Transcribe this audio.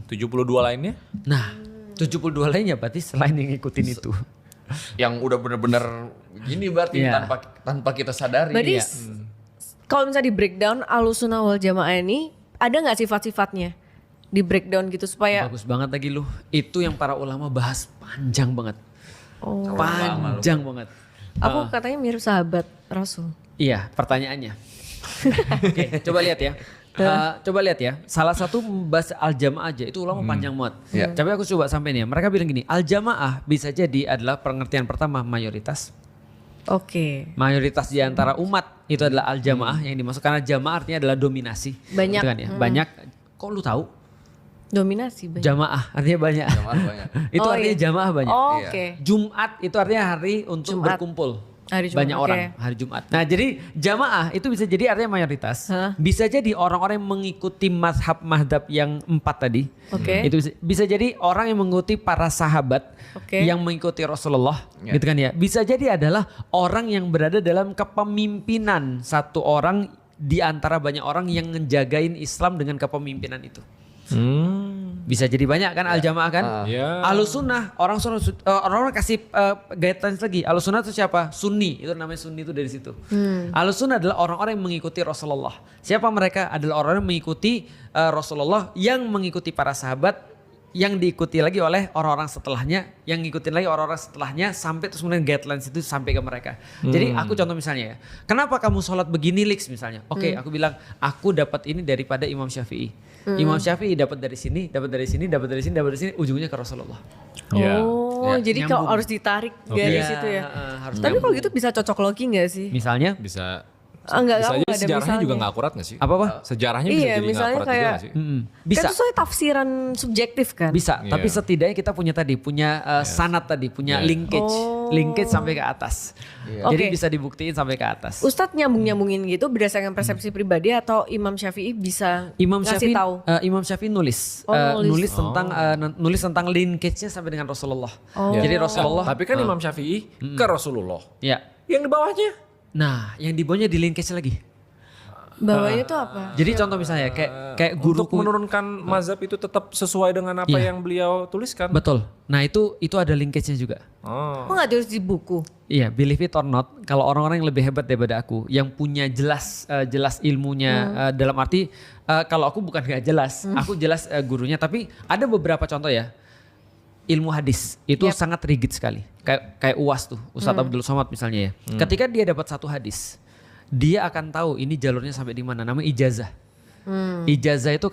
72 lainnya? Nah, 72 lainnya berarti selain yang ngikutin itu. Yang udah bener-bener gini berarti Iya. tanpa kita sadari. Berarti Iya. kalau misalnya di breakdown Ahlussunnah wal Jamaah ini ada nggak sifat-sifatnya di breakdown gitu supaya Bagus banget lagi lu. Itu yang para ulama bahas panjang banget. oh, Panjang banget. aku katanya mirip sahabat Rasul. Iya, pertanyaannya. Oke, coba lihat ya. Coba lihat ya. Salah satu membahas al-jamaah aja itu ulama panjang banget. Tapi aku coba sampein ya. Mereka bilang gini, al-jamaah bisa jadi adalah pengertian pertama mayoritas. Oke. Mayoritas di antara umat itu adalah al-jamaah yang dimaksud karena jamaah artinya adalah dominasi. Banyak. Gitu kan ya. Banyak. Kok lu tahu? Dominasi banyak. Jamaah artinya banyak. Jamaah banyak. Itu Oh, artinya iya. jamaah banyak. Oh, Iya. oke. Jumat itu artinya hari untuk Jumat. berkumpul. Hari Jumat, Banyak oke. orang hari Jumat. Nah jadi jamaah itu bisa jadi artinya mayoritas. Hah? Bisa jadi orang-orang yang mengikuti mazhab yang 4 tadi. Oke. Itu bisa jadi orang yang mengikuti para sahabat Oke. yang mengikuti Rasulullah. Ya. Gitu kan ya. Bisa jadi adalah orang yang berada dalam kepemimpinan satu orang di antara banyak orang yang ngejagain Islam dengan kepemimpinan itu. Bisa jadi banyak kan al-jamaah kan? Ya. Ahlussunnah orang kasih guidelines lagi. Ahlussunnah itu siapa? Sunni. Itu namanya Sunni itu dari situ. Ahlussunnah adalah orang-orang yang mengikuti Rasulullah. Siapa mereka? Adalah orang yang mengikuti Rasulullah yang mengikuti para sahabat yang diikuti lagi oleh orang-orang setelahnya, yang ngikutin lagi orang-orang setelahnya sampai terus kemudian guidelines itu sampai ke mereka. Jadi aku contoh misalnya ya, kenapa kamu sholat begini Lix misalnya? Oke, aku bilang aku dapat ini daripada Imam Syafi'i. Imam Syafi'i dapat dari sini, dapat dari sini, dapat dari sini, dapat dari sini, ujungnya ke Rasulullah. Ya. Oh, Ya, jadi kalau nyambung. harus ditarik garis Iya, itu ya. harus Tapi kalau nyambung. gitu bisa cocok logi nggak sih? Misalnya Bisa. Enggak, Bisa aku aja nggak ada sejarahnya juga misalnya. nggak akurat nggak sih? apa-apa? Sejarahnya bisa Iya, jadi nggak misalnya akurat juga kayak- nggak sih? Bisa. Kan itu soalnya tafsiran subjektif kan? Bisa, Iya. tapi setidaknya kita punya sanad tadi, punya Iya. linkage sampai ke atas. Jadi Oke. bisa dibuktiin sampai ke atas. Ustadz nyambung-nyambungin gitu berdasarkan persepsi pribadi atau Imam Syafi'i bisa Imam ngasih Syafi'i tahu? Imam Syafi'i nulis Oh, nulis tentang linkage-nya sampai dengan Rasulullah. Oh. Jadi Ya. Rasulullah Tapi kan Imam Syafi'i ke Rasulullah. ya. Yang di bawahnya. Nah, yang di bawahnya di linkage lagi. Bawahnya itu apa? Jadi contoh misalnya kayak Untuk guruku. menurunkan mazhab itu tetap sesuai dengan apa Iya. yang beliau tuliskan. Betul. Nah, itu ada linkage-nya juga. Oh. Kok nggak tulis di buku? Iya, believe it or not, kalau orang-orang yang lebih hebat daripada aku, yang punya jelas ilmunya, dalam arti kalau aku bukan gak jelas, aku jelas gurunya, tapi ada beberapa contoh ya. Ilmu hadis itu sangat rigid sekali, kayak UAS tuh, Ustadz Abdul Somad misalnya ya. Ketika dia dapat satu hadis, dia akan tahu ini jalurnya sampai di mana. Namanya ijazah. Ijazah itu